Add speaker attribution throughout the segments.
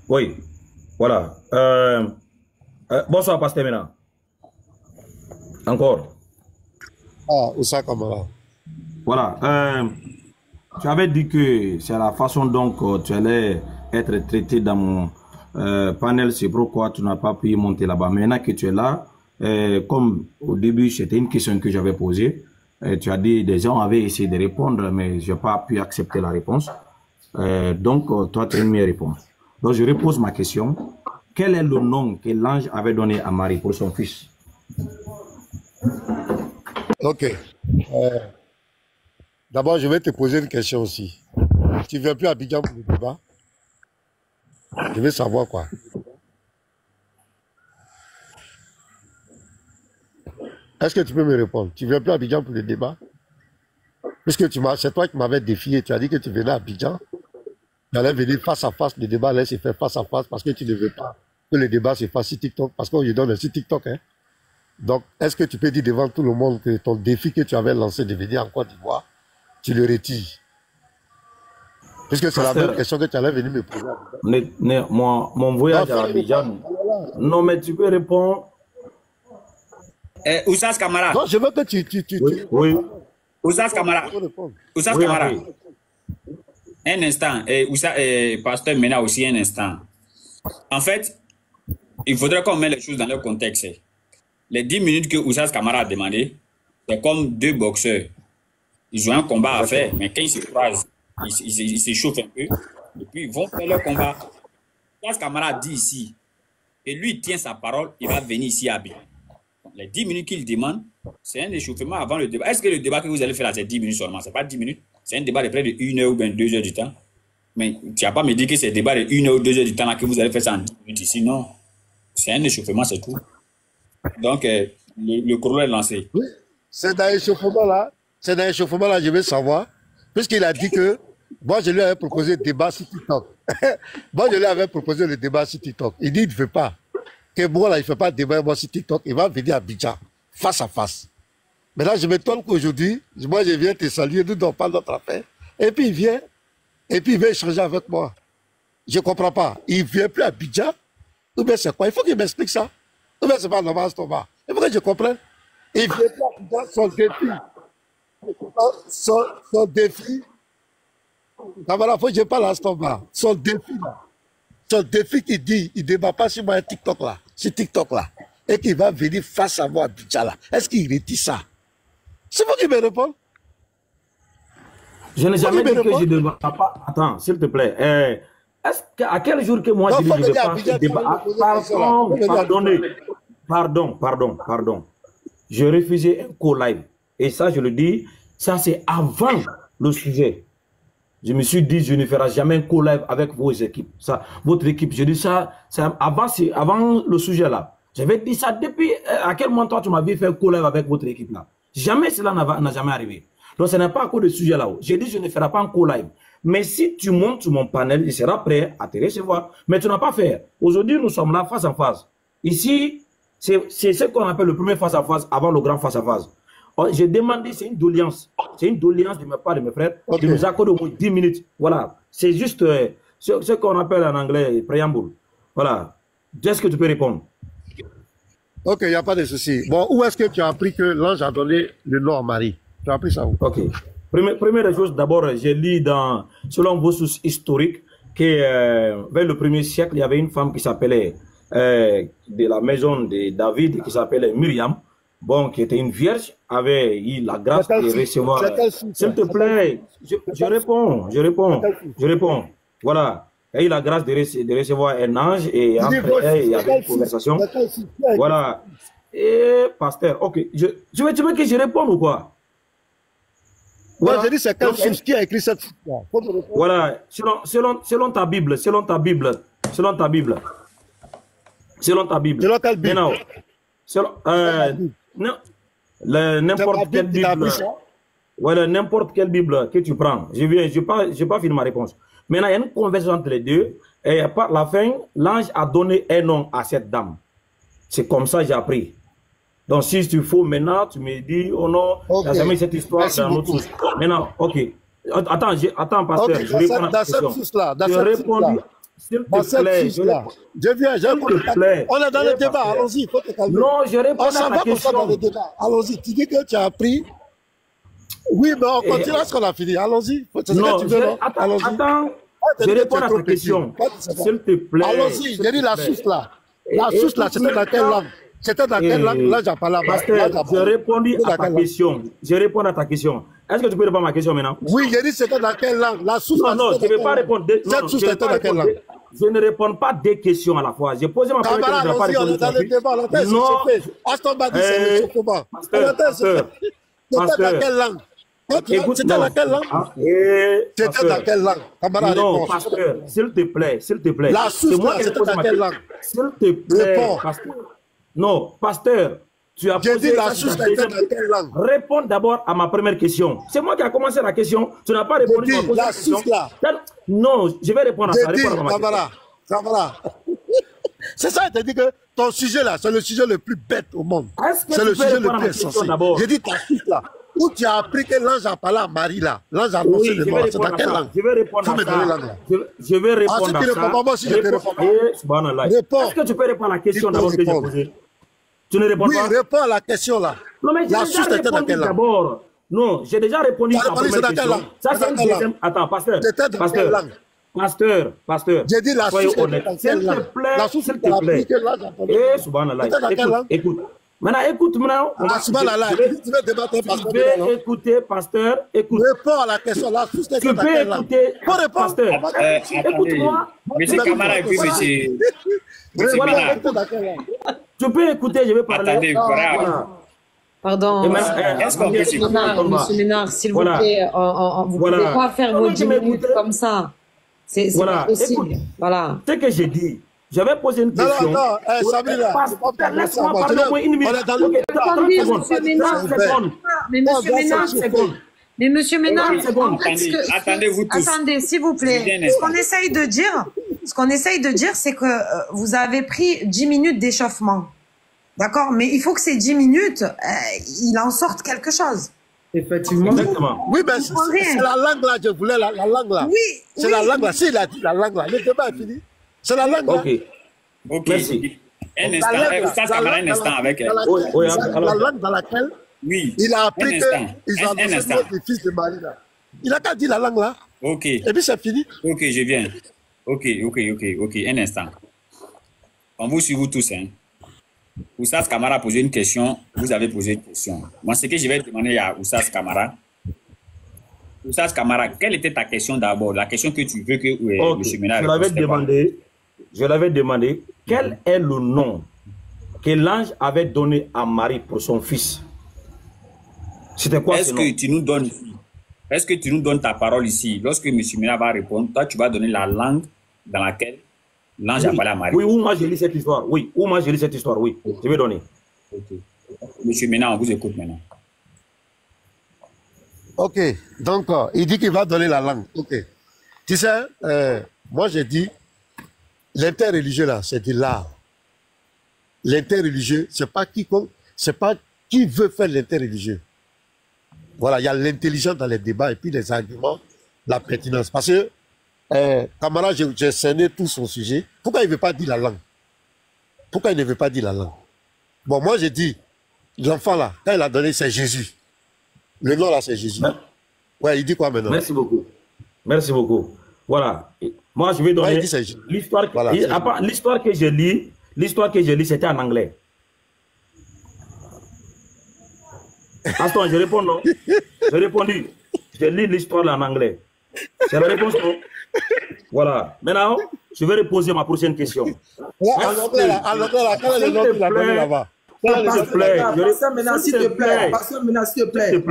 Speaker 1: Oui, voilà. Bonsoir, Pasteur Mena. Encore.
Speaker 2: Ah, Oussa Kamara.
Speaker 1: Voilà. Tu avais dit que c'est la façon dont tu allais être traité dans mon panel, c'est pourquoi tu n'as pas pu monter là-bas. Maintenant que tu es là, comme au début, c'était une question que j'avais posée, tu as dit des gens avaient essayé de répondre, mais je n'ai pas pu accepter la réponse. Donc, toi, tu as une meilleure réponse. Donc, je repose ma question. Quel est le nom que l'ange avait donné à Marie pour son fils?
Speaker 2: Ok. D'abord, je vais te poser une question aussi. Tu ne viens plus à Abidjan pour le débat? Je veux savoir quoi. Est-ce que tu peux me répondre? Tu ne viens plus à Abidjan pour le débat? Puisque c'est toi qui m'avais défié. Tu as dit que tu venais à Abidjan. Tu allais venir face à face. Le débat allait se faire face à face parce que tu ne veux pas que le débat se fasse sur TikTok. Parce qu'on lui donne aussi TikTok. Hein? Donc, est-ce que tu peux dire devant tout le monde que ton défi que tu avais lancé de venir en Côte d'Ivoire, tu le retires? Puisque c'est la même question que tu allais venir me poser.
Speaker 1: Mon voyage à Abidjan. Non, mais tu peux répondre.
Speaker 3: Oussas Kamara.
Speaker 2: Non, je veux que tu
Speaker 1: oui.
Speaker 3: Oussas Kamara. Oussas
Speaker 1: Oui,
Speaker 3: Kamara.
Speaker 1: oui.
Speaker 3: Un instant. Pasteur Mena aussi un instant. En fait, il faudrait qu'on mette les choses dans leur contexte. Les 10 minutes que Oussas Kamara a demandé, c'est comme deux boxeurs. Ils ont un combat à faire, mais quand ils se croisent, ils s'échauffent un peu, et puis ils vont faire leur combat. Oussas Kamara dit ici, et lui il tient sa parole, il va venir ici à Abidjan. Les 10 minutes qu'il demande, c'est un échauffement avant le débat. Est-ce que le débat que vous allez faire là, c'est 10 minutes seulement? Ce n'est pas 10 minutes. C'est un débat de près de 1 heure ou bien 2 heures du temps. Mais tu n'as pas me dit que c'est un débat de 1 heure ou 2 heures du temps là, que vous allez faire ça en 10 minutes ici. Non. C'est un échauffement, c'est tout. Donc, le chrono est lancé.
Speaker 2: Oui, c'est dans l'échauffement là. C'est dans l'échauffement là, je veux savoir. Puisqu'il a dit que moi, je lui avais proposé le débat sur TikTok. Moi, je lui avais proposé le débat sur TikTok. Il dit qu'il ne veut pas. Que moi, là, il ne fait pas de débat moi, sur TikTok. Il va venir à Abidjan, face à face. Mais là, je m'étonne qu'aujourd'hui, moi, je viens te saluer, nous n'avons pas notre affaire. Et puis, il vient échanger avec moi. Je ne comprends pas. Il ne vient plus à Abidjan. Ou bien c'est quoi? Il faut qu'il m'explique ça. Ou bien c'est pas normal, Stoba. Il faut que je comprenne. Il vient plus à Abidjan, son défi. Son défi. Voilà, il faut que je parle à Stoba. Son défi, là. Son défi qui dit, il ne débat pas sur moi TikTok là, sur TikTok là, et qu'il va venir face à moi à Abidjan là. Est-ce qu'il retire ça? C'est vous qui me répondez?
Speaker 1: Je n'ai jamais dit que je ne débat pas. Attends, s'il te plaît. À quel jour que moi je dis que je ne vais pas débat? Pardon. Je refusais un co-live. Et ça, je le dis, ça c'est avant le sujet. Je me suis dit, je ne ferai jamais un co-live avec vos équipes. Ça, votre équipe, je dis ça, avant le sujet là. J'avais dit ça depuis, à quel moment toi tu m'avais fait un co-live avec votre équipe là? Jamais cela n'a jamais arrivé. Donc ce n'est pas à cause de ce sujet là. J'ai dit, je ne ferai pas un co-live. Mais si tu montes sur mon panel, il sera prêt à te recevoir. Mais tu n'as pas fait. Aujourd'hui, nous sommes là face à face. Ici, c'est ce qu'on appelle le premier face à face avant le grand face à face. J'ai demandé, c'est une doléance. C'est une doléance de ma part de mes frères, de nous accorder au moins 10 minutes. Voilà. C'est juste ce qu'on appelle en anglais préambule. Voilà. Est-ce que tu peux répondre?
Speaker 2: Ok, il n'y a pas de souci. Bon, où est-ce que tu as appris que l'ange a donné le nom à Marie? Tu as appris ça où? Ok.
Speaker 1: Première chose, d'abord, j'ai lu selon vos sources historiques, que vers le 1er siècle, il y avait une femme qui s'appelait, de la maison de David, qui s'appelait Myriam. Bon, qui était une vierge, avait eu la grâce de recevoir. S'il te plaît, je réponds. Voilà. Elle a eu la grâce de recevoir un ange et après elle, il y avait une conversation. Voilà. Et pasteur, ok. Tu veux que je réponde ou quoi?
Speaker 2: Voilà. J'ai dit c'est quel source qui a écrit cette là.
Speaker 1: Voilà. Selon ta Bible. Selon quelle Bible? N'importe quelle Bible. Voilà, n'importe quelle Bible que tu prends. Je n'ai pas fini ma réponse. Maintenant, il y a une conversation entre les deux. Et à la fin, l'ange a donné un nom à cette dame. C'est comme ça que j'ai appris. Donc, si tu faut maintenant, tu me dis, oh non, il n'y a jamais cette histoire dans notre source. Maintenant, ok. Attends, pasteur, je réponds à la question. S'il
Speaker 2: Dans
Speaker 1: te
Speaker 2: cette
Speaker 1: plaît,
Speaker 2: fiche-là, je viens, j'ai un
Speaker 1: s'il te plaît.
Speaker 2: On est dans le débat,
Speaker 1: Pasteur.
Speaker 2: allons-y, il faut te calmer.
Speaker 1: Non, je réponds
Speaker 2: On
Speaker 1: à
Speaker 2: s'en
Speaker 1: ta
Speaker 2: va comme ça dans le
Speaker 1: question.
Speaker 2: débat. Allons-y, tu dis que tu as appris. Oui, mais on continue à ce qu'on a fini. Allons-y. C'est ce
Speaker 1: Non,
Speaker 2: que tu veux, non?
Speaker 1: attends,
Speaker 2: Allons-y.
Speaker 1: attends.
Speaker 2: Je
Speaker 1: Je réponds à ta question. S'il te plaît.
Speaker 2: Allons-y, j'ai dit la source là. La source là, c'était dans quelle langue? C'était dans quelle langue? Là, j'ai parlé.
Speaker 1: Pasteur, j'ai répondu à ta question. Je réponds à ta question. Est-ce que tu peux répondre à ma question maintenant?
Speaker 2: Oui, j'ai dit c'était dans quelle langue? La source là.
Speaker 1: Non, je ne vais pas répondre.
Speaker 2: Cette source était dans quelle langue?
Speaker 1: Je ne réponds pas des questions à la fois. J'ai posé ma première question.
Speaker 2: Camarade, allons-y, on est dans le débat. On entend s'échauffer. Aston m'a dit c'est l'échauffement. On entend s'échauffer. C'était dans quelle langue? C'était dans quelle langue? C'était dans quelle langue? Camarade,
Speaker 1: non,
Speaker 2: réponds.
Speaker 1: pasteur, s'il te plaît, s'il te plaît.
Speaker 2: La source là, c'était dans quelle langue?
Speaker 1: S'il te plaît,
Speaker 2: Réponds.
Speaker 1: pasteur. Non, pasteur, tu as
Speaker 2: J'ai
Speaker 1: posé
Speaker 2: dit la
Speaker 1: ça,
Speaker 2: source
Speaker 1: tu as
Speaker 2: était
Speaker 1: déjà-
Speaker 2: dans quelle langue?
Speaker 1: Réponds d'abord à ma première question. C'est moi qui ai commencé la question. Tu n'as pas répondu
Speaker 2: J'ai
Speaker 1: à ma
Speaker 2: dit,
Speaker 1: première
Speaker 2: la
Speaker 1: question.
Speaker 2: source là.
Speaker 1: Non, je vais répondre à ça.
Speaker 2: J'ai dit,
Speaker 1: Réponds à ma question.
Speaker 2: Camara. C'est ça, il t'a dit que ton sujet là, c'est le sujet le plus bête au monde.
Speaker 1: Est-ce que
Speaker 2: C'est
Speaker 1: tu
Speaker 2: le
Speaker 1: peux
Speaker 2: sujet
Speaker 1: répondre
Speaker 2: le
Speaker 1: à ma
Speaker 2: plus
Speaker 1: question
Speaker 2: insensé.
Speaker 1: d'abord?
Speaker 2: J'ai dit ta source là, où tu as appris que l'ange a parlé à Marie là. L'ange a
Speaker 1: Oui,
Speaker 2: annoncé
Speaker 1: je
Speaker 2: le
Speaker 1: vais
Speaker 2: mort. C'est
Speaker 1: répondre
Speaker 2: dans
Speaker 1: à
Speaker 2: quelle
Speaker 1: ça.
Speaker 2: langue?
Speaker 1: Je vais répondre
Speaker 2: Faut
Speaker 1: à
Speaker 2: me donner
Speaker 1: ça.
Speaker 2: langue là.
Speaker 1: Je vais répondre
Speaker 2: si tu
Speaker 1: à
Speaker 2: réponds
Speaker 1: ça.
Speaker 2: pas, moi aussi, je te réponds pas.
Speaker 1: Subhanallah.
Speaker 2: Réponds.
Speaker 1: Est-ce que tu peux répondre à la question
Speaker 2: Il faut
Speaker 1: d'abord que j'ai
Speaker 2: répondre.
Speaker 1: posée? Tu ne réponds
Speaker 2: Oui,
Speaker 1: pas?
Speaker 2: réponds à la question là.
Speaker 1: Non, mais j'ai
Speaker 2: La
Speaker 1: déjà
Speaker 2: source était dans
Speaker 1: répondu
Speaker 2: quelle langue?
Speaker 1: d'abord. Non, j'ai déjà répondu
Speaker 2: T'as
Speaker 1: à la
Speaker 2: répondu, c'est
Speaker 1: première
Speaker 2: dans quelle
Speaker 1: question.
Speaker 2: langue?
Speaker 1: Ça,
Speaker 2: C'est
Speaker 1: c'est
Speaker 2: dans
Speaker 1: une
Speaker 2: quelle
Speaker 1: deuxième.
Speaker 2: langue?
Speaker 1: Attends, pasteur.
Speaker 2: C'était dans quelle langue?
Speaker 1: Pasteur.
Speaker 2: J'ai dit la
Speaker 1: Soyez
Speaker 2: source était
Speaker 1: honnête.
Speaker 2: dans
Speaker 1: S'il
Speaker 2: quelle
Speaker 1: te
Speaker 2: langue?
Speaker 1: plaît,
Speaker 2: La source
Speaker 1: s'il
Speaker 2: tu
Speaker 1: te
Speaker 2: as appris
Speaker 1: plaît.
Speaker 2: que l'ange a parlé.
Speaker 1: Eh, subhanallah.
Speaker 2: C'était dans quelle
Speaker 1: Écoute,
Speaker 2: langue?
Speaker 1: écoute. Maintenant, écoute, maintenant.
Speaker 2: Subhanallah,
Speaker 1: Je vais-
Speaker 2: tu veux débattre parce
Speaker 1: Je
Speaker 2: que
Speaker 1: vais écouter, pasteur. Écoute.
Speaker 2: réponds à la question. La source était
Speaker 1: Tu
Speaker 2: dans
Speaker 1: peux
Speaker 2: quelle langue?
Speaker 1: écouter,
Speaker 2: Faut répondre.
Speaker 1: pasteur.
Speaker 3: Attendez,
Speaker 1: Écoute-moi.
Speaker 3: monsieur Camara et puis monsieur
Speaker 2: Réponds,
Speaker 3: Ménard.
Speaker 2: c'était dans quelle langue?
Speaker 1: Tu peux écouter, je vais parler.
Speaker 3: Attendez, voilà.
Speaker 1: Voilà.
Speaker 4: Pardon,
Speaker 1: Et maintenant,
Speaker 3: Est-ce qu'on peut
Speaker 4: Monsieur Ménard, s'il vous
Speaker 1: Voilà.
Speaker 4: plaît, vous ne
Speaker 1: Voilà.
Speaker 4: pouvez pas faire
Speaker 1: Non,
Speaker 4: vos
Speaker 1: mais
Speaker 4: 10
Speaker 1: tu
Speaker 4: minutes
Speaker 1: m'écoutes.
Speaker 4: comme ça. C'est
Speaker 1: Voilà.
Speaker 4: pas possible.
Speaker 1: Écoute.
Speaker 4: Voilà.
Speaker 1: Ce que j'ai dit, j'avais posé une
Speaker 2: Non,
Speaker 1: question.
Speaker 2: non, Sabrina, c'est pas ta
Speaker 1: Laisse-moi
Speaker 2: question.
Speaker 1: parler au moins une minute.
Speaker 2: On est dans le
Speaker 1: Ok,
Speaker 2: débat.
Speaker 1: 30
Speaker 4: Attendez,
Speaker 1: secondes.
Speaker 4: monsieur Ménard.
Speaker 1: 30 secondes.
Speaker 4: Mais monsieur Ménard,
Speaker 1: 30 secondes.
Speaker 4: mais monsieur Ménard,
Speaker 1: 30 secondes.
Speaker 4: en fait,
Speaker 3: Attendez-vous tous.
Speaker 4: attendez, s'il vous
Speaker 3: Viens
Speaker 4: plaît.
Speaker 3: un instant.
Speaker 4: Ce qu'on essaye de dire, c'est que vous avez pris 10 minutes d'échauffement. D'accord? Mais il faut que ces 10 minutes, il en sorte quelque chose.
Speaker 5: Effectivement.
Speaker 1: Exactement.
Speaker 2: Oui, mais c'est la langue là, je voulais la langue là.
Speaker 4: Oui,
Speaker 2: C'est
Speaker 4: oui.
Speaker 2: la langue là. S'il a dit la langue là, le débat est fini. C'est la langue là.
Speaker 1: Ok.
Speaker 3: Ok.
Speaker 1: Merci.
Speaker 3: Un
Speaker 2: La
Speaker 3: instant,
Speaker 2: langue, là,
Speaker 3: ça,
Speaker 2: la
Speaker 3: Camara, un
Speaker 2: langue
Speaker 3: instant
Speaker 2: dans
Speaker 3: avec elle.
Speaker 2: laquelle-
Speaker 1: Oui,
Speaker 2: la
Speaker 1: alors.
Speaker 2: langue dans laquelle
Speaker 3: Oui.
Speaker 2: il a
Speaker 3: Un
Speaker 2: appris
Speaker 3: instant.
Speaker 2: qu'ils ont
Speaker 3: Un
Speaker 2: annoncé
Speaker 3: instant.
Speaker 2: le fils de Marie là. Il a qu'à dire la langue là.
Speaker 3: Ok.
Speaker 2: Et puis c'est fini.
Speaker 3: Ok, je viens. Ok. Un instant. On vous suit vous tous, hein. Oussas Kamara a posé une question, vous avez posé une question. Moi, ce que je vais demander à Oussas Kamara, quelle était ta question d'abord? La question que tu veux que
Speaker 1: Ok.
Speaker 3: M. Ménard
Speaker 1: Je l'avais demandé quel est le nom que l'ange avait donné à Marie pour son fils. C'était quoi
Speaker 3: Est-ce
Speaker 1: ce
Speaker 3: que
Speaker 1: nom?
Speaker 3: tu nous donnes ici? Est-ce que tu nous donnes ta parole ici? Lorsque M. Ménard va répondre, toi, tu vas donner la langue dans laquelle l'ange a parlé à Marie.
Speaker 1: Oui, où moi j'ai lu cette histoire. Oui, où moi j'ai lu cette histoire. Oui, je vais donner.
Speaker 3: Ok. M. Ménard, on vous écoute maintenant.
Speaker 2: Ok. Donc, il dit qu'il va donner la langue. Ok. Tu sais, moi j'ai dit, l'interreligieux là, c'est de l'art. L'interreligieux, c'est pas quiconque, c'est pas qui veut faire l'interreligieux. Voilà, il y a l'intelligence dans les débats et puis les arguments, la pertinence. Parce que, camarade, j'ai cerné tout son sujet. Pourquoi il ne veut pas dire la langue? Pourquoi il ne veut pas dire la langue? Bon, moi j'ai dit, l'enfant là, quand il a donné, c'est Jésus. Le nom là, c'est Jésus. Ouais, il dit quoi maintenant?
Speaker 1: Merci beaucoup. Merci beaucoup. Voilà. Et moi, je vais donner
Speaker 2: Ouais, il dit c'est Jésus.
Speaker 1: l'histoire.
Speaker 2: Voilà, c'est
Speaker 1: L'histoire que j'ai lis, c'était en anglais. Attends, je réponds non. J'ai répondu. Je lis l'histoire là en anglais. C'est la réponse non. Voilà. Maintenant, je vais reposer ma prochaine question.
Speaker 2: Ouais, en anglais là, quel est le nom qu'il a donné là-bas?
Speaker 1: S'il te plaît.
Speaker 5: Pasteur Ménard, s'il te plaît. Pasteur Ménard, s'il te plaît.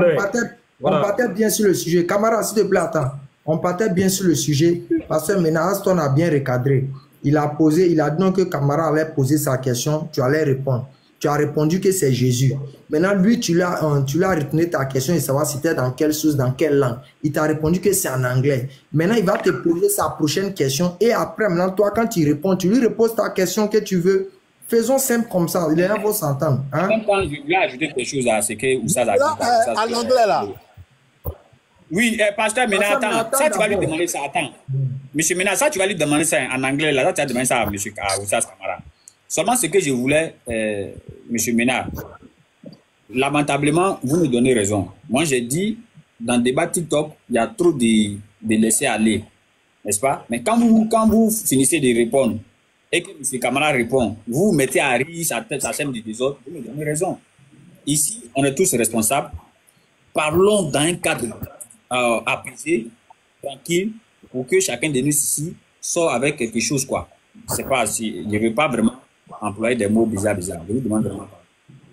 Speaker 5: On partait bien sur le sujet. Camarade, s'il te plaît, attends. On partait bien sur le sujet. Pasteur Ménard, Aston a bien recadré. Il a dit non que Camara allait poser sa question, tu allais répondre. Tu as répondu que c'est Jésus. Maintenant, lui, tu l'as retenu ta question et savoir c'était dans quelle source, dans quelle langue. Il t'a répondu que c'est en anglais. Maintenant, il va te poser sa prochaine question. Et après, maintenant, toi, quand tu réponds, tu lui reposes ta question que tu veux. Faisons simple comme ça. Les gens vont s'entendre. Hein?
Speaker 3: En même temps, je voulais ajouter quelque chose à ce que Oussas a dit.
Speaker 2: À l'anglais là.
Speaker 3: Oui, pasteur, maintenant, attends. Ça, tu vas lui demander ça. Attends. Monsieur Ménard, ça, tu vas lui demander ça en anglais. Là, tu as demandé ça à Monsieur Oussas Kamara. Seulement ce que je voulais, Monsieur Ménard, lamentablement, vous me donnez raison. Moi, j'ai dit, dans le débat TikTok, il y a trop de laisser aller. N'est-ce pas? Mais quand vous finissez de répondre et que M. Kamara répond, vous mettez à rire, ça sème du désordre, vous me donnez raison. Ici, on est tous responsables. Parlons dans un cadre apaisé, tranquille, pour que chacun de nous ici sort avec quelque chose, quoi. C'est pas si, je ne veux pas vraiment employer des mots bizarres. Je vous demande vraiment pas.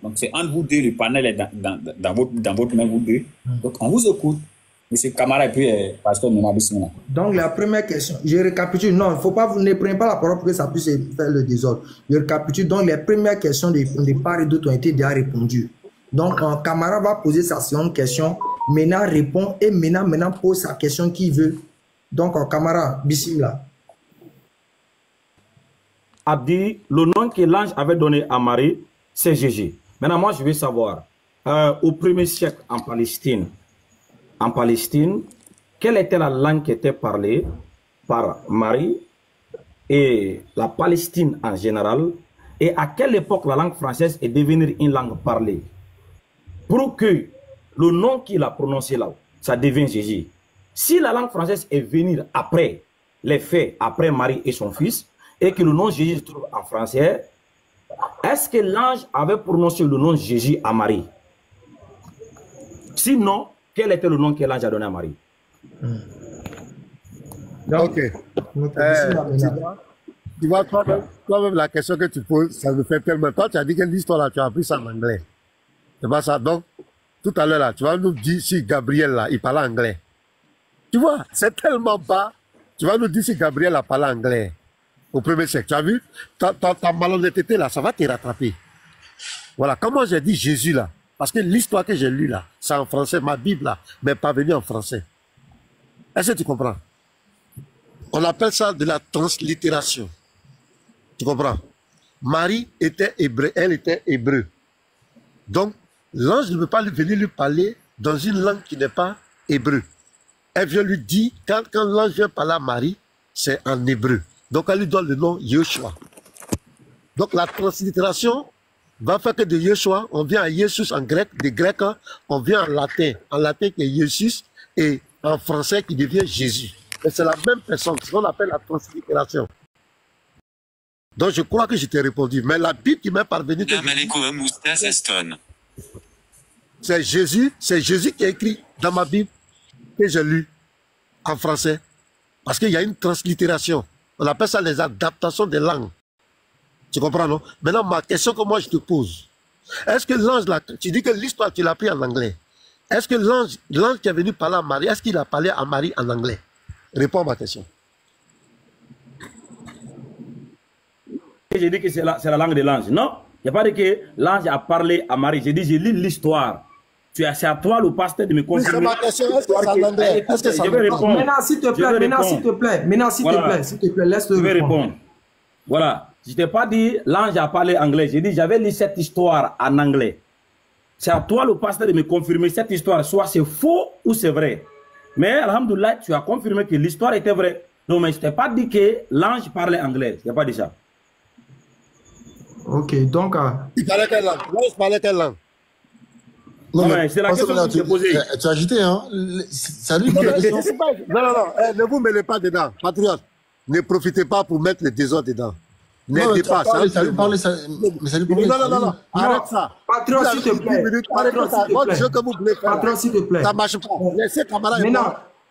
Speaker 3: Donc, c'est entre vous deux, le panel est dans votre main, vous deux. Donc, on vous écoute. Monsieur Kamara et puis Pasteur Ménard.
Speaker 5: Donc, la première question, je récapitule. Non, il ne faut pas, vous ne prenez pas la parole pour que ça puisse faire le désordre. Je récapitule. Donc, les premières questions de part et d'autre ont été déjà répondues. Donc, Kamara va poser sa seconde question. Ménard répond et Ménard pose sa question qu'il veut. Donc, Kamara, bismillah.
Speaker 1: Abdi, le nom que l'ange avait donné à Marie, c'est Jésus. Maintenant, moi, je veux savoir, au 1er siècle en Palestine, quelle était la langue qui était parlée par Marie et la Palestine en général, et à quelle époque la langue française est devenue une langue parlée, pour que le nom qu'il a prononcé là, ça devienne Jésus. Si la langue française est venue après les faits, après Marie et son fils, et que le nom Jésus se trouve en français, est-ce que l'ange avait prononcé le nom Jésus à Marie? Sinon, quel était le nom que l'ange a donné à Marie?
Speaker 2: Ok. Tu vois, toi-même, la question que tu poses, ça me fait tellement. Toi, tu as dit que l'histoire là, tu as appris ça en anglais. C'est pas ça. Donc, tout à l'heure là, tu vas nous dire si Gabriel là, il parle anglais. Tu vois, c'est tellement bas. Tu vas nous dire si Gabriel a parlé anglais au 1er siècle. Tu as vu? Ta malhonnêteté là, ça va te rattraper. Voilà. Comment j'ai dit Jésus là? Parce que l'histoire que j'ai lue là, c'est en français, ma Bible là, mais pas venue en français. Est-ce que tu comprends? On appelle ça de la translittération. Tu comprends? Marie était hébreu, elle était hébreu. Donc, l'ange ne peut pas venir lui parler dans une langue qui n'est pas hébreu. Elle vient lui dire, quand l'ange vient parler à Marie, c'est en hébreu. Donc, elle lui donne le nom Yeshua. Donc, la translittération va faire que de Yeshua, on vient à Jesus en grec, des grecs, on vient en latin. En latin qui est Jesus, et en français qui devient Jésus. Et c'est la même personne, ce qu'on appelle la translittération. Donc, je crois que je t'ai répondu. Mais la Bible qui m'est parvenue, c'est Jésus qui a écrit dans ma Bible que j'ai lu en français. Parce qu'il y a une translittération. On appelle ça les adaptations des langues. Tu comprends, non? Maintenant, ma question que moi je te pose. Est-ce que l'ange, là, tu dis que l'histoire, tu l'as pris en anglais. Est-ce que l'ange qui est venu parler à Marie, est-ce qu'il a parlé à Marie en anglais? Réponds à ma question.
Speaker 1: J'ai dit que c'est la langue de l'ange. Non, il n'y a pas dit que l'ange a parlé à Marie. J'ai dit, j'ai lu l'histoire. C'est à toi, le pasteur, de me confirmer.
Speaker 2: C'est ma question, est-ce que c'est en anglais? Est-ce que ça va répondre?
Speaker 5: Maintenant, s'il te plaît, laisse-le répondre.
Speaker 1: Répondre. Voilà. Je ne t'ai pas dit, l'ange a parlé anglais. J'ai dit, j'avais lu cette histoire en anglais. C'est à toi, le pasteur, de me confirmer cette histoire, soit c'est faux ou c'est vrai. Mais, alhamdoulilah, tu as confirmé que l'histoire était vraie. Non, mais je ne t'ai pas dit que l'ange parlait anglais. Je n'ai pas dit ça.
Speaker 5: Ok, donc...
Speaker 2: Il parlait quelle langue? L'ange parlait quelle langue?
Speaker 1: Non, mais c'est la question que tu as posée.
Speaker 6: Tu as agité, hein? C'est lui qui a question.
Speaker 2: Non, ne vous mêlez pas dedans, patriote. Ne profitez pas pour mettre le désordre dedans. N'aidez pas.
Speaker 6: Ça lui parlait, mais ça lui parlait.
Speaker 2: Non. Arrête ça.
Speaker 5: Patriote, s'il te plaît.
Speaker 2: Moi, je veux que vous voulez faire.
Speaker 5: Patriote, s'il te plaît.
Speaker 2: Ça ne marche pas. Laissez Kamara.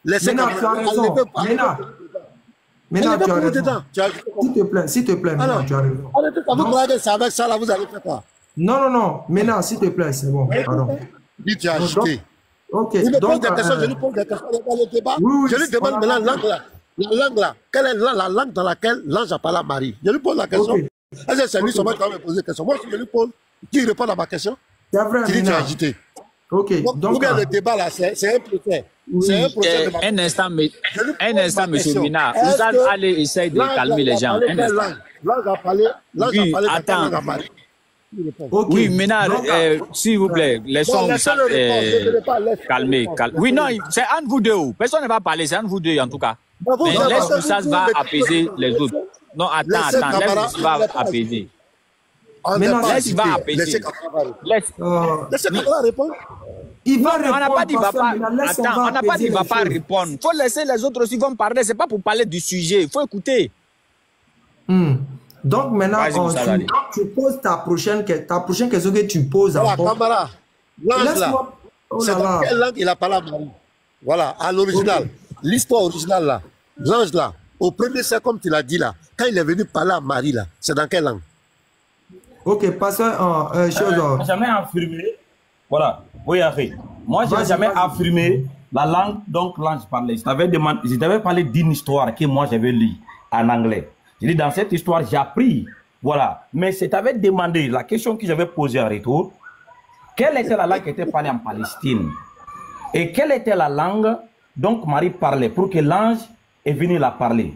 Speaker 2: Laissez
Speaker 5: Kamara. Tu as raison. Maintenant, tu as raison. S'il te plaît, maintenant, tu as raison.
Speaker 2: Vous croyez que c'est avec ça, là, vous allez faire quoi?
Speaker 5: Non. Maintenant, s'il te plaît, c'est bon. Pardon.
Speaker 2: Lui, tu as agité.
Speaker 5: Ok.
Speaker 2: Il me pose des questions, je lui pose des questions dans le débat. Je lui demande maintenant la langue là. La langue là, quelle est la langue dans laquelle l'ange a parlé à Marie? Je lui pose la question. Est-ce que c'est lui seulement qui va me poser des questions? Moi, si je lui pose, qui répond à ma question?
Speaker 5: C'est vrai,
Speaker 2: tu dis tu es agité.
Speaker 5: Ok.
Speaker 2: Donc, le débat là, c'est un procès. C'est un procès.
Speaker 3: Un instant, monsieur Ménard. Vous allez essayer de calmer les gens.
Speaker 2: L'ange a parlé.
Speaker 3: Attends. Oui, Ménard, s'il vous plaît, laissons calmer. Oui, non, c'est entre vous deux. Personne ne va parler, c'est entre vous deux en tout cas. Mais laisse Oussas va apaiser les autres. Non, attends, laisse va apaiser. Laisse va apaiser. Laisse
Speaker 2: Kamara répondre.
Speaker 5: Il va
Speaker 3: on n'a pas dit
Speaker 5: répondre.
Speaker 3: on n'a pas dit il va pas répondre. Il faut laisser les autres aussi vont parler. C'est pas pour parler du sujet. Il faut écouter.
Speaker 5: Donc maintenant, tu poses ta prochaine question que tu poses encore.
Speaker 2: Kamara, l'ange là, c'est dans quelle langue il a parlé à Marie? Voilà, à l'original. L'histoire originale là, l'ange là, au premier siècle, comme tu l'as dit là, quand il est venu parler à Marie là, c'est dans quelle langue?
Speaker 5: Ok, pasteur,
Speaker 1: jamais affirmé. Voilà, oui, Harry. Moi, je n'ai jamais affirmé la langue dont l'ange parlait. Je t'avais parlé d'une histoire que moi j'avais lue en anglais. Je dis, dans cette histoire, j'ai appris. Voilà. Mais je t'avais demandé la question que j'avais posée en retour. Quelle était la langue qui était parlée en Palestine? Et quelle était la langue dont Marie parlait pour que l'ange est venu la parler?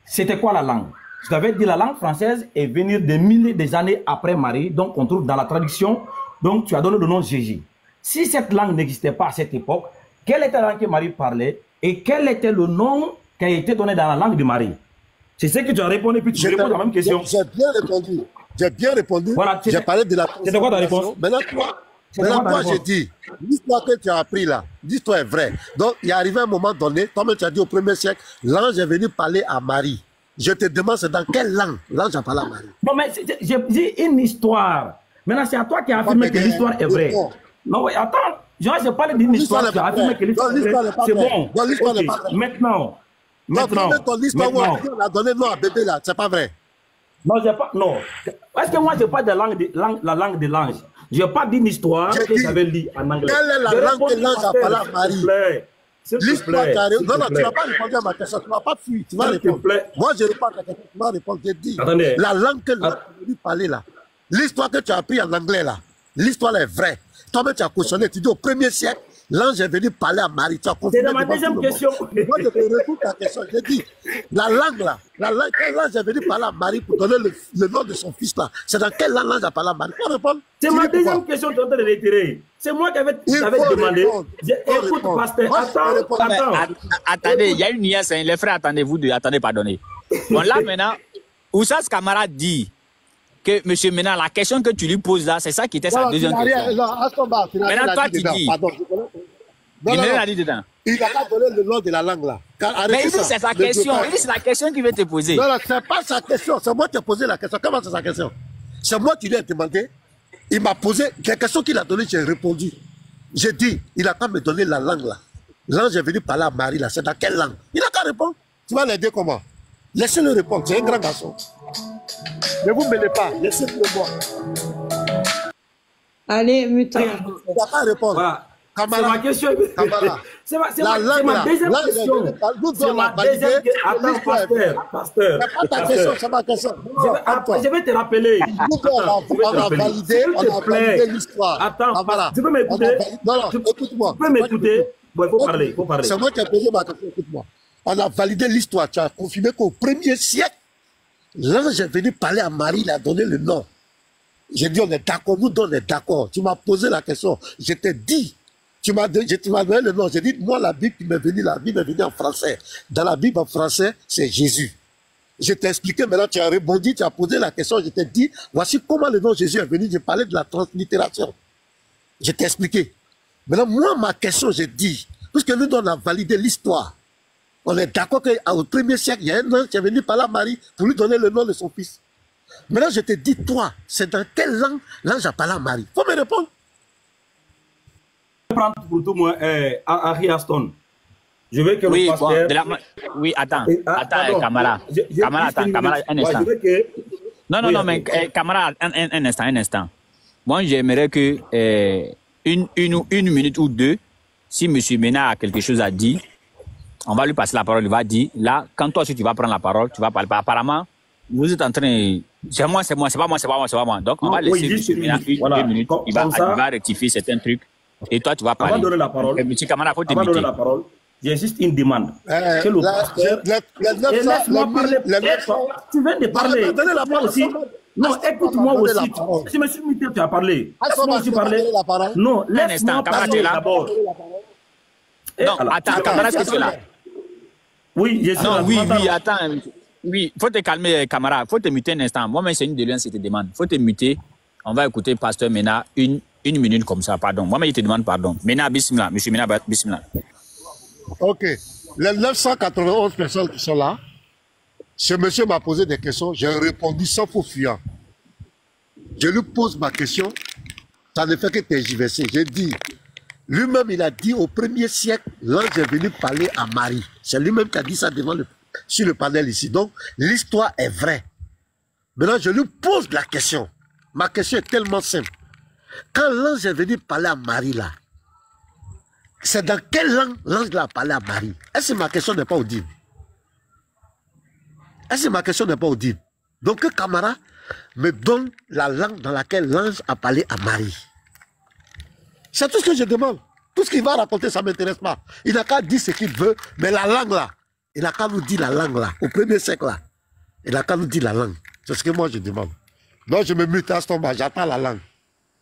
Speaker 1: C'était quoi la langue? Je t'avais dit la langue française est venue des milliers d'années après Marie. Donc, on trouve dans la traduction. Donc, tu as donné le nom Jésus. Si cette langue n'existait pas à cette époque, quelle était la langue que Marie parlait et quel était le nom qui a été donné dans la langue de Marie? C'est ce que tu as répondu, puis tu réponds à la même question.
Speaker 2: J'ai bien répondu. J'ai bien répondu. Voilà, j'ai parlé de la
Speaker 1: c'est quoi ta réponse?
Speaker 2: Maintenant, toi, j'ai dit, l'histoire que tu as appris là, l'histoire est vraie. Donc, il est arrivé un moment donné, comme tu as dit au premier siècle, l'ange est venu parler à Marie. Je te demande, c'est dans quelle langue l'ange a parlé à Marie?
Speaker 1: Bon, mais j'ai dit une histoire. Maintenant, c'est à toi qui as affirmé que l'histoire est vraie. Non, oui, attends. Je parle d'une histoire qui a affirmé que l'histoire est vraie. C'est bon. Maintenant.
Speaker 2: Ton histoire où on a donné nom à bébé là, c'est pas vrai.
Speaker 1: Non, j'ai pas. Non. Est-ce que moi, je parle de la langue de l'ange? Je n'ai pas d'une histoire que j'avais lu en anglais.
Speaker 2: Quelle est la langue que l'ange a parlé à Marie? L'histoire carrée. Non, non, tu n'as pas répondu à ma question. Tu ne vas pas fuir. Tu vas répondre. Moi, je réponds à ta question. Tu vas répondre. J'ai dit.
Speaker 1: Attendez.
Speaker 2: La langue que l'ange a venu parler là. L'histoire que tu as appris en anglais là. L'histoire est vraie. Toi-même, tu as cautionné. Tu dis au premier siècle, l'ange est venu parler à Marie. Tu as confirmé.
Speaker 1: C'est dans ma deuxième question.
Speaker 2: Moi, je te réponds ta question. J'ai dit, la langue là, quand l'ange est venu parler à Marie pour donner le nom de son fils là, c'est dans quelle langue l'ange a parlé à Marie? Faut répondre.
Speaker 1: C'est ma deuxième question que tu es en train de retirer. C'est moi qui avais demandé. Écoute, pasteur, attends.
Speaker 3: Attendez, il y a une nuance. Les frères, attendez, pardonnez. Bon, là maintenant, Oussas Kamara dit que, monsieur Mena, la question que tu lui poses là, c'est ça qui était sa deuxième question. Maintenant, toi, tu dis. Il n'a dit dedans.
Speaker 2: Il n'a pas donné le nom de la langue là.
Speaker 3: Mais il dit c'est sa question. Il dit c'est la question qu'il veut te poser.
Speaker 2: Non, non, c'est pas sa question. C'est moi qui ai posé la question. Comment c'est sa question? C'est moi qui lui ai demandé. Il m'a posé la question qu'il a donnée, j'ai répondu. J'ai dit, il n'a pas me donné la langue là. L'ange est venu parler à Marie là. C'est dans quelle langue? Il n'a qu'à répondre. Tu vas l'aider comment? Laissez-le répondre. C'est un grand garçon. Ne vous mêlez pas. Laissez-le voir.
Speaker 4: Allez, mutant.
Speaker 2: Il n'a pas répondre.
Speaker 1: Voilà.
Speaker 2: Kamara.
Speaker 1: C'est ma question.
Speaker 2: C'est ma
Speaker 1: deuxième question. C'est ma deuxième question. Attends, pasteur.
Speaker 2: C'est pas ta question, c'est ma question.
Speaker 1: Je vais te rappeler.
Speaker 2: On a validé l'histoire.
Speaker 1: Attends, tu peux m'écouter?
Speaker 2: Non, écoute-moi.
Speaker 1: Tu peux m'écouter? Bon, il faut parler.
Speaker 2: C'est moi qui ai posé ma question, écoute-moi. On a validé l'histoire. Tu as confirmé qu'au premier siècle, l'ange est venu parler à Marie, il a donné le nom. J'ai dit, on est d'accord, nous deux, on est d'accord. Tu m'as posé la question. Je t'ai dit, tu m'as donné le nom. J'ai dit, moi, la Bible qui m'est venue, la Bible est venue en français. Dans la Bible en français, c'est Jésus. Je t'ai expliqué, maintenant tu as rebondi, tu as posé la question, je t'ai dit, voici comment le nom de Jésus est venu. J'ai parlé de la translittération. Je t'ai expliqué. Maintenant, moi, ma question, j'ai dit, puisque nous, on a validé l'histoire, on est d'accord qu'au premier siècle, il y a un ange qui est venu parler à Marie pour lui donner le nom de son fils. Maintenant, je te dis, toi, c'est dans quelle langue l'ange a parlé à Marie? Faut me répondre.
Speaker 1: Je vais prendre pour tout moi Harry Aston. Je veux que le pasteur...
Speaker 3: Oui, attends, Kamara. Kamara, un instant. Non, mais Kamara, un instant. Moi, j'aimerais que une minute ou deux, si M. Mena a quelque chose à dire, on va lui passer la parole, il va dire, là, quand toi aussi tu vas prendre la parole, tu vas parler. Apparemment, vous êtes en train... C'est pas moi. Donc, on va laisser M. Mena une minute, il va rectifier certains trucs, et toi, tu vas parler.
Speaker 1: Avant de donner la parole,
Speaker 3: M. Kamara, il faut t'éviter.
Speaker 1: J'ai juste une demande. Que le pasteur... Laisse-moi parler. Tu viens de parler. Moi aussi. Non, écoute-moi aussi. Je me suis mis, tu as parlé. Laisse-moi aussi parler. Non, laisse-moi parler d'abord.
Speaker 3: Non, attends, Kamara, est-ce que tu es là?
Speaker 1: Oui, je suis
Speaker 3: Non,
Speaker 1: là.
Speaker 3: oui, attends. Oui, faut te calmer, camarade. Faut te muter un instant. Moi-même, c'est une de l'un, te demande. Faut te muter. On va écouter Pasteur Mena une minute comme ça, pardon. Moi-même, il te demande pardon. Mena, bismillah. Monsieur Mena, bismillah.
Speaker 2: Ok. Les 991 personnes qui sont là, ce monsieur m'a posé des questions, j'ai répondu sans faux fuyant. Je lui pose ma question, ça ne fait que tergiverser. J'ai dit, lui-même, il a dit au 1er siècle, l'ange est venu parler à Marie. C'est lui-même qui a dit ça sur le panel ici. Donc, l'histoire est vraie. Maintenant, je lui pose la question. Ma question est tellement simple. Quand l'ange est venu parler à Marie là, c'est dans quelle langue l'ange a parlé à Marie? Est-ce que ma question n'est pas audible? Est-ce que ma question n'est pas audible? Donc que Camara me donne la langue dans laquelle l'ange a parlé à Marie. C'est tout ce que je demande. Tout ce qu'il va raconter, ça ne m'intéresse pas. Il n'a qu'à dire ce qu'il veut, mais la langue là, il n'a qu'à nous dire la langue là, au 1er siècle là. Il n'a qu'à nous dire la langue. C'est ce que moi je demande. Donc je me mute à ce moment, j'attends la langue.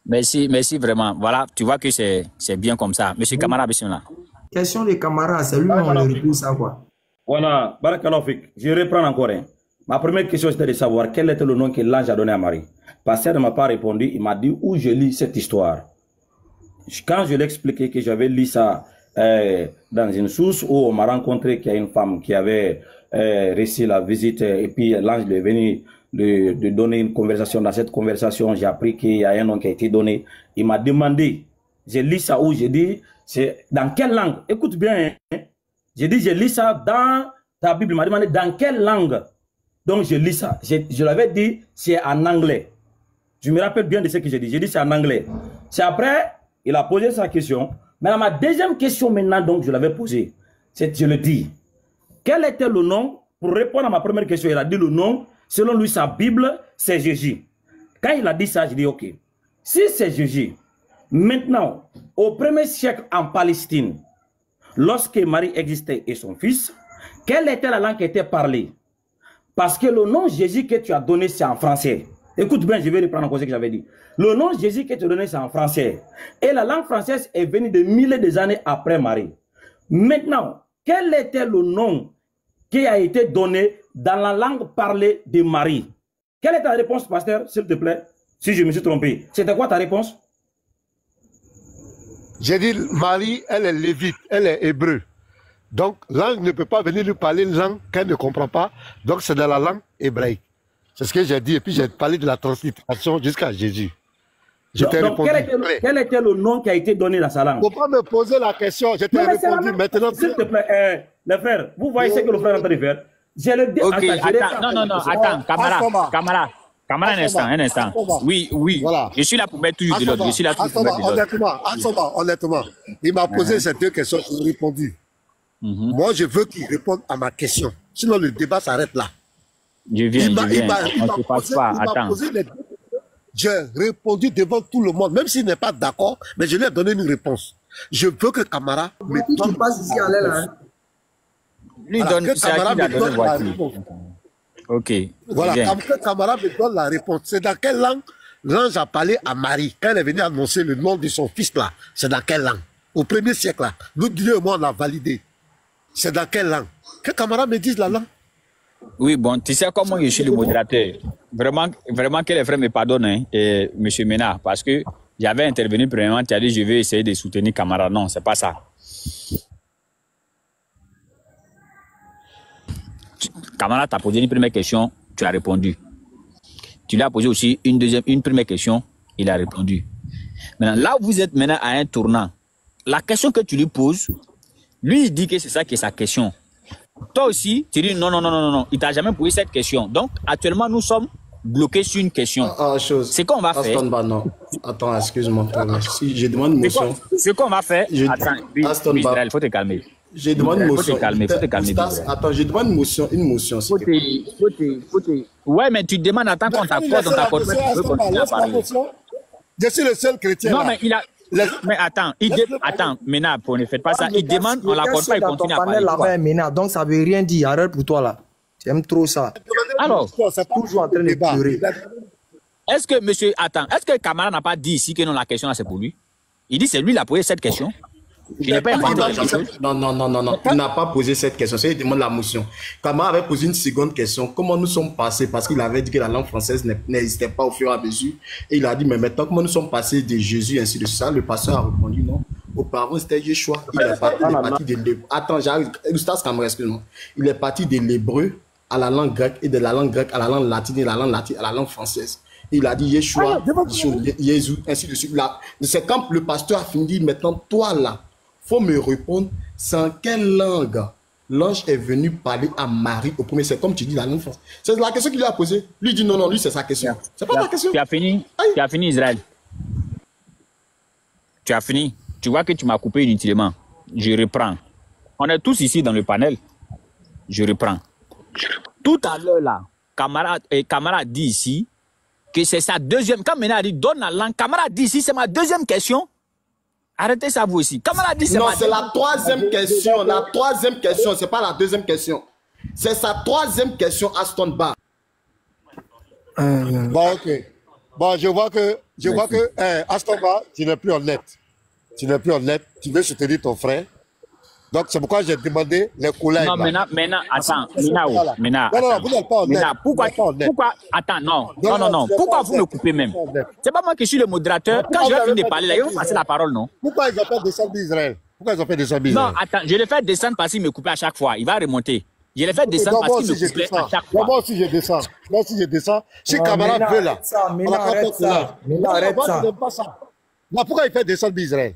Speaker 3: Merci vraiment. Voilà, tu vois que c'est bien comme ça. Monsieur Camara, bismillah.
Speaker 5: Question de Camara, c'est lui on le répond ça quoi.
Speaker 1: Voilà, Barakalofik, je reprends encore. Ma première question c'était de savoir quel était le nom que l'ange a donné à Marie. Pasteur ne m'a pas répondu, il m'a dit où je lis cette histoire. Quand je lui ai expliqué que j'avais lu ça dans une source où on m'a rencontré qu'il y a une femme qui avait réussi la visite et puis l'ange lui est venu de donner une conversation. Dans cette conversation, j'ai appris qu'il y a un nom qui a été donné. Il m'a demandé, j'ai lu ça où j'ai dit, c'est dans quelle langue? Écoute bien, hein? J'ai dit, j'ai lu ça dans ta Bible. Il m'a demandé dans quelle langue. Donc, je lis ça. Je l'avais dit, c'est en anglais. Je me rappelle bien de ce que j'ai dit. J'ai dit, c'est en anglais. C'est après, il a posé sa question. Mais ma deuxième question maintenant, donc, je l'avais posée. Je le dis. Quel était le nom? Pour répondre à ma première question, il a dit le nom. Selon lui, sa Bible, c'est Jésus. Quand il a dit ça, je dis, ok. Si c'est Jésus, maintenant, au 1er siècle en Palestine, lorsque Marie existait et son fils, quelle était la langue qui était parlée? Parce que le nom Jésus que tu as donné, c'est en français. Écoute bien, je vais reprendre encore ce que j'avais dit. Le nom Jésus que tu as donné, c'est en français. Et la langue française est venue de milliers d'années après Marie. Maintenant, quel était le nom qui a été donné dans la langue parlée de Marie? Quelle est ta réponse, pasteur, s'il te plaît? Si je me suis trompé. C'était quoi ta réponse?
Speaker 2: J'ai dit, Marie, elle est lévite, elle est hébreu. Donc, l'ange ne peut pas venir lui parler une langue qu'elle ne comprend pas. Donc, c'est dans la langue hébraïque. C'est ce que j'ai dit. Et puis, j'ai parlé de la translittération jusqu'à Jésus. Je t'ai répondu.
Speaker 1: Quel était le nom qui a été donné dans sa langue?
Speaker 2: Il ne faut pas me poser la question. Je t'ai répondu maintenant.
Speaker 1: S'il te plaît, les frères, vous voyez ce que le frère est en train de faire? J'ai le
Speaker 3: Ok, attends, non, attends, camarade, un instant. Oui, voilà. Je suis là pour mettre toujours de l'ordre. Je suis là pour mettre de l'ordre.
Speaker 2: Honnêtement, il m'a posé ces deux questions, je lui ai répondu. Moi, je veux qu'il réponde à ma question. Sinon, le débat s'arrête là.
Speaker 3: Je viens. On ne se passe pas. Attends.
Speaker 2: J'ai répondu devant tout le monde, même s'il n'est pas d'accord, mais je lui ai donné une réponse. Je veux que Camara me donne la réponse.
Speaker 3: Lui donne ça, il a donné voiture. Ok.
Speaker 2: Voilà, que Camara me donne la réponse. C'est dans quelle langue l'ange a parlé à Marie quand elle est venue annoncer le nom de son fils là? C'est dans quelle langue? Au 1er siècle là, nous, Dieu et moi, on a validé. C'est dans quelle langue? Que Camara me dise la langue.
Speaker 3: Oui, bon, tu sais comment je suis le modérateur. Vraiment que les frères me pardonnent, hein, M. Mena, parce que j'avais intervenu premièrement, tu as dit je vais essayer de soutenir Camara. Non, c'est pas ça. Camara t'a posé une première question, tu as répondu. Tu lui as posé aussi une première question, il a répondu. Maintenant, là où vous êtes maintenant à un tournant, la question que tu lui poses, lui il dit que c'est ça qui est sa question. Toi aussi, tu dis non, il t'a jamais posé cette question. Donc, actuellement, nous sommes bloqués sur une question. C'est qu'on va faire.
Speaker 6: Attends, excuse-moi. Si je demande une motion.
Speaker 3: Ce qu'on va faire. Attends, il faut te calmer.
Speaker 6: Je demande une motion.
Speaker 3: Faut te calmer.
Speaker 6: Attends, je demande une motion.
Speaker 3: Ouais, mais tu demandes à temps qu'on t'accorde, on t'accorde. Tu veux continuer à parler.
Speaker 2: Je suis le seul chrétien.
Speaker 3: Non, mais il a. Mais attends, Mena, ne faites pas ça. Il demande, on l'accorde pas, il continue à parler.
Speaker 5: Mena, donc ça veut rien dire. Arrête pour toi là. Tu aimes trop ça.
Speaker 3: Alors,
Speaker 5: c'est toujours en train de pleurer.
Speaker 3: Est-ce que Camara n'a pas dit ici que non, la question là c'est pour lui? Il dit c'est lui qui a posé cette question. Je n'ai pas inventé quelque chose.
Speaker 6: Non. Il n'a pas posé cette question. C'est il demande la motion. Camara avait posé une seconde question. Comment nous sommes passés? Parce qu'il avait dit que la langue française n'existait pas au fur et à mesure. Et il a dit, mais maintenant, comment nous sommes passés de Jésus ainsi de ça? Le pasteur a répondu non. Auparavant, c'était Yeshua. Il est parti de l'hébreu. Attends, j'arrive. Eustace Camara, excuse-moi. Il est parti de l'hébreu à la langue grecque et de la langue grecque à la langue latine et de la langue latine à la langue française. Il a dit Yeshua, Jésus, ainsi de suite. C'est quand le pasteur a fini, maintenant, toi là, faut me répondre, c'est en quelle langue l'ange est venu parler à Marie au premier. C'est comme tu dis la langue française. C'est la question qu'il lui a posée. Lui dit non, lui c'est sa question. C'est pas ta question.
Speaker 3: Tu as fini Israël. Tu as fini. Tu vois que tu m'as coupé inutilement. Je reprends. On est tous ici dans le panel. Je reprends. Tout à l'heure là, camarade dit ici que c'est sa deuxième. Quand Mena a dit donne la langue, camarade dit ici c'est ma deuxième question. Arrêtez ça vous aussi. Camarade dit c'est
Speaker 6: non, c'est la troisième question. La troisième question, c'est pas la deuxième question. C'est sa troisième question Aston Bar.
Speaker 2: Bon, ok. Bon, je vois que Aston Bar, tu n'es plus honnête. Tu n'es plus honnête. Tu veux soutenir ton frère. Donc, c'est pourquoi j'ai demandé les collègues.
Speaker 3: Non, maintenant, attends. Maintenant,
Speaker 2: vous n'êtes pas honnête.
Speaker 3: Pourquoi, attends, non. Pourquoi vous me coupez même? C'est pas moi qui suis le modérateur. Quand je vais finir de parler, là, ils vont passer la parole, non?
Speaker 2: Pourquoi ils ont fait descendre d'Israël?
Speaker 3: Non, attends, je l'ai fait descendre parce qu'il me coupait à chaque fois. Il va remonter. Je l'ai fait descendre parce qu'il me coupait à chaque fois.
Speaker 2: Moi aussi, je descends. Si Camara veut là,
Speaker 5: arrête ça.
Speaker 2: Pourquoi il fait descendre d'Israël?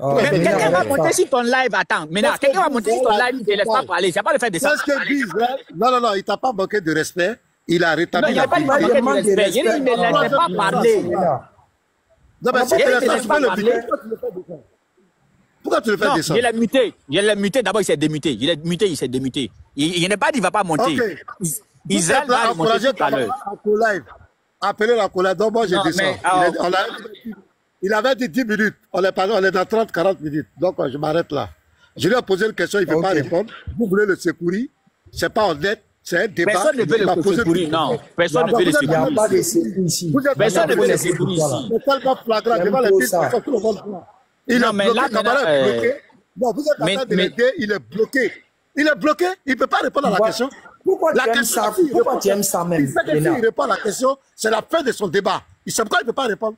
Speaker 3: Mais quelqu'un va monter sur ton live, attends. Maintenant, quelqu'un va monter sur ton live, il ne laisse pas parler. C'est pas le fait de ça.
Speaker 2: Non, il t'a pas manqué de respect. Il a rétabli
Speaker 3: la paix. Il ne laisse pas parler.
Speaker 2: Non, mais si tu ne laisses pas parler. Pourquoi tu le fais descendre?
Speaker 3: Je l'ai muté. D'abord, il s'est démuté. Il s'est démuté. Il n'est pas dit, il ne va pas monter. Israël va remonter tout à l'heure.
Speaker 2: Appelez la collègue. Donc, moi, je descends. Il avait dit 10 minutes. On est dans 30-40 minutes. Donc, je m'arrête là. Je lui ai posé une question, il ne peut pas répondre. Vous voulez le secourir? Ce n'est pas honnête. C'est un débat.
Speaker 3: Personne ne veut le secourir, non. Personne ne veut le secourir ici. Personne ne veut le secourir ici.
Speaker 2: C'est tellement flagrant. Devant les pistes, tout le monde voit. Il est bloqué, Camara est bloqué. Non, vous êtes en train de l'aider, il est bloqué. Il est bloqué, il ne peut pas répondre à la question.
Speaker 5: Pourquoi tu aimes ça même?
Speaker 2: Il sait que s'il répond à la question, c'est la fin de son débat. Il sait pourquoi il ne peut pas répondre.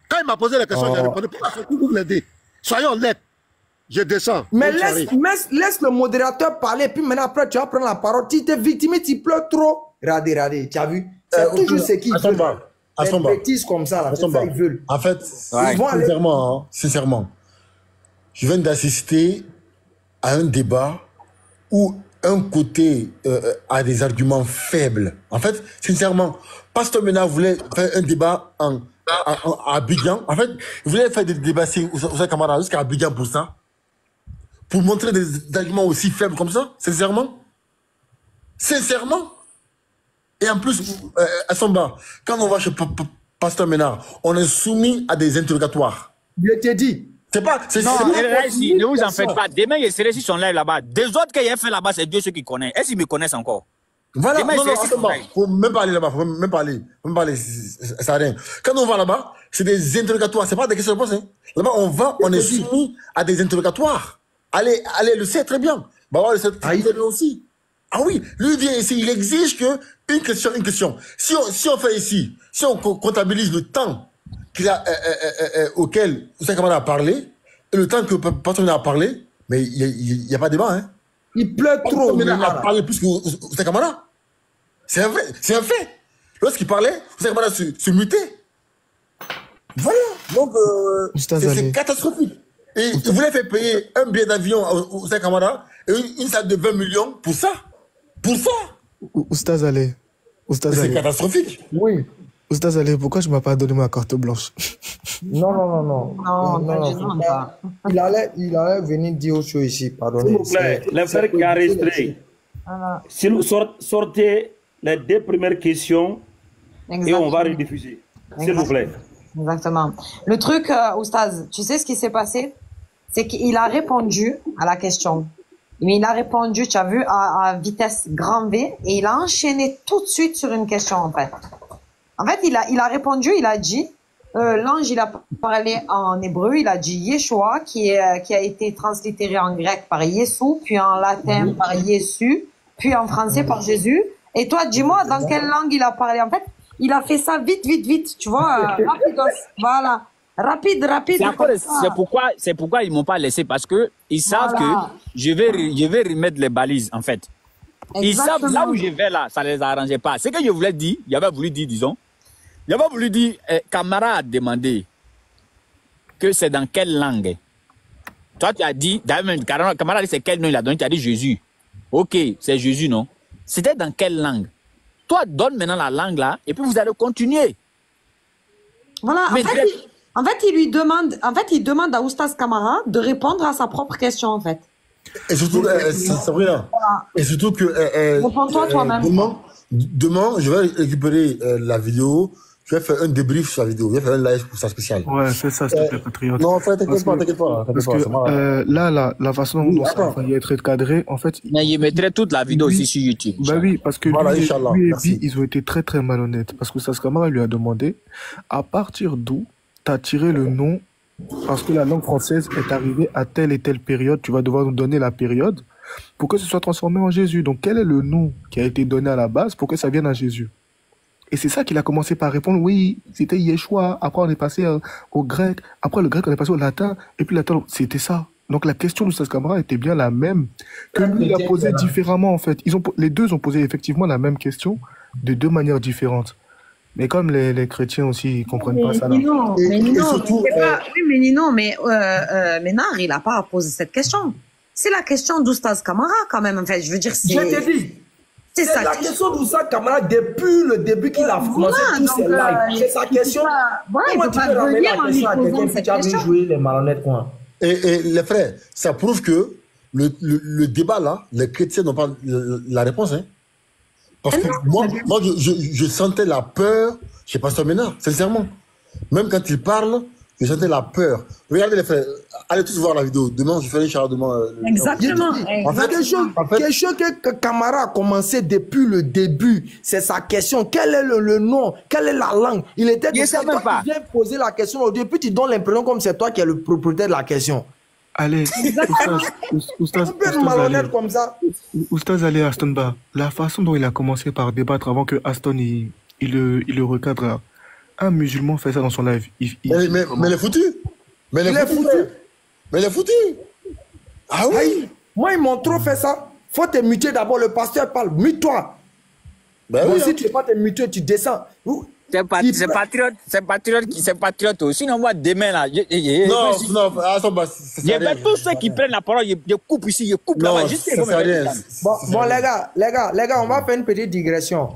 Speaker 2: Quand il m'a posé la question, j'ai répondu. Pourquoi vous l'aidez? Soyons honnêtes. Je descends.
Speaker 5: Mais laisse le modérateur parler, puis maintenant après tu vas prendre la parole. Tu t'es victime, tu pleures trop. Regardez, tu as vu? C'est toujours ce qu'ils veulent. Des bêtises comme ça, là, c'est ça ils veulent.
Speaker 7: En fait, sincèrement, je viens d'assister à un débat où un côté a des arguments faibles. En fait, sincèrement, Pasteur Mena voulait faire un débat à Abidjan. En fait, il voulait faire des débats aux camarades jusqu'à Abidjan pour ça. Pour montrer des arguments aussi faibles comme ça, sincèrement. Sincèrement. Et en plus, à son bas, quand on va chez Pasteur Ménard, on est soumis à des interrogatoires.
Speaker 5: Je t'ai dit.
Speaker 3: C'est pas. Ne vous en faites pas. Demain, il serait sur son live là-bas. Des autres qu'il a fait là-bas, c'est Dieu ceux qui connaissent. Est-ce qu'ils me connaissent encore?
Speaker 7: Voilà, demain, faut même pas aller là-bas, faut même pas aller. Ça rien. Quand on va là-bas, c'est des interrogatoires, c'est pas des questions-réponses. Hein. Là-bas, on est soumis à des interrogatoires. Allez, le sait très bien. Bah, le sait très bien aussi. Ah oui, lui vient ici, il exige que une question. Si on fait ici, si on comptabilise le temps auquel Oussama Kamara a parlé, et le temps que Pasteur Mena a parlé, mais il n'y a pas de débat, hein.
Speaker 5: Il pleut trop.
Speaker 7: Il a parlé plus que Oussama Kamara. C'est un fait. Lorsqu'il parlait, Oussama Kamara se mutait. Voilà. Donc, c'est catastrophique. Et il voulait faire payer un billet d'avion à Oussama Kamara et une salle de 20 millions pour ça.
Speaker 8: Oustaz Ali.
Speaker 7: C'est catastrophique.
Speaker 5: Oui.
Speaker 8: Oustaz Ali, pourquoi je ne m'as pas donné ma carte blanche?
Speaker 5: Non. Il allait venir dire autre chose ici, pardonnez.
Speaker 1: S'il vous plaît, les frères qui ont enregistré, s'il vous sortez les 2 premières questions et on va rediffuser. S'il vous plaît.
Speaker 4: Exactement. Le truc, Oustaz, tu sais ce qui s'est passé? C'est qu'il a répondu à la question. Mais il a répondu, tu as vu, à vitesse grand V, et il a enchaîné tout de suite sur une question, en fait. En fait, il a répondu, il a dit, l'ange, il a parlé en hébreu, il a dit Yeshua, qui a été translittéré en grec par Yesu, puis en latin par Yesu, puis en français par Jésus. Et toi, dis-moi, dans quelle langue il a parlé? En fait, il a fait ça vite, tu vois, rapidos, voilà. Rapide.
Speaker 3: C'est pourquoi ils m'ont pas laissé, parce que ils savent que je vais remettre les balises, en fait. Ils savent là où je vais là, ça les arrangeait pas. Ce que je voulais dire, j'avais voulu dire, Camara a demandé que c'est dans quelle langue. Toi, tu as dit, Camara a dit c'est quel nom il a donné, tu as dit Jésus. Ok, c'est Jésus, non? C'était dans quelle langue? Toi, donne maintenant la langue là, et puis vous allez continuer.
Speaker 4: Voilà, en fait, il demande à Oustaz Camara de répondre à sa propre question, en fait.
Speaker 7: Et surtout, Sabrina, et surtout que...
Speaker 4: Réponds-toi toi-même.
Speaker 7: Demain, je vais récupérer la vidéo, je vais faire un débrief sur la vidéo, je vais faire un live pour sa spéciale.
Speaker 8: Ouais, c'est ça, s'il te plaît, patriote.
Speaker 7: Non, t'inquiète pas.
Speaker 8: Parce que là, la façon dont ça va être cadré, en fait...
Speaker 3: Mais il mettrait toute la vidéo aussi sur YouTube.
Speaker 8: Bah oui, parce que
Speaker 7: voilà,
Speaker 8: lui et
Speaker 7: merci.
Speaker 8: Bi, ils ont été très très malhonnêtes. Parce que Oustaz Camara lui a demandé à partir d'où t'as tiré le nom, parce que la langue française est arrivée à telle et telle période, tu vas devoir nous donner la période pour que ce soit transformé en Jésus. Donc quel est le nom qui a été donné à la base pour que ça vienne à Jésus? Et c'est ça qu'il a commencé par répondre, oui, c'était Yeshua, après on est passé au grec, après le grec on est passé au latin, et puis le latin, c'était ça. Donc la question d'Oustaz Camara était bien la même, que lui il a posé différemment en fait. Les deux ont posé effectivement la même question, de deux manières différentes. Mais comme les chrétiens aussi, ils comprennent pas ça. Là.
Speaker 4: Mais Nar, il n'a pas à poser cette question. C'est la question d'Oustaz Camara, quand même. En fait, je veux dire, c'est...
Speaker 5: Je te dis. C'est la question d'Oustaz Camara depuis le début qu'il a commencé tous ses lives. C'est sa question. Comment tu peux ramener la question à quelqu'un qui a vu jouer les malhonnêtes, quoi?
Speaker 7: Et les frères, ça prouve que le débat là, les chrétiens n'ont pas la réponse, hein. Parce que moi je sentais la peur chez Pasteur Ménard, sincèrement. Même quand il parle, je sentais la peur. Regardez les frères, allez tous voir la vidéo. Demain, je ferai une charge demain.
Speaker 4: Exactement.
Speaker 5: Quelque chose que Camara a commencé depuis le début, c'est sa question. Quel est le nom? Quelle est la langue? Il était de toi qui viens poser la question au début, tu donnes l'impression comme c'est toi qui es le propriétaire de la question.
Speaker 8: Allez, Oustaz allez Aston Ba. La façon dont il a commencé par débattre avant que Aston il le recadre, un musulman fait ça dans son live.
Speaker 7: Mais il est foutu. Mais il est foutu. Ah oui.
Speaker 5: Moi, ils m'ont trop fait ça. Faut te muter d'abord. Le pasteur parle. Mute-toi.
Speaker 7: Ben oui,
Speaker 5: si tu ne veux pas te muter, tu descends.
Speaker 3: C'est patriote aussi. Sinon, moi, demain, là,
Speaker 7: je
Speaker 3: vais tous ceux qui prennent la parole, je coupe ici, je coupe là-bas.
Speaker 5: Bon, les gars, on va faire une petite digression.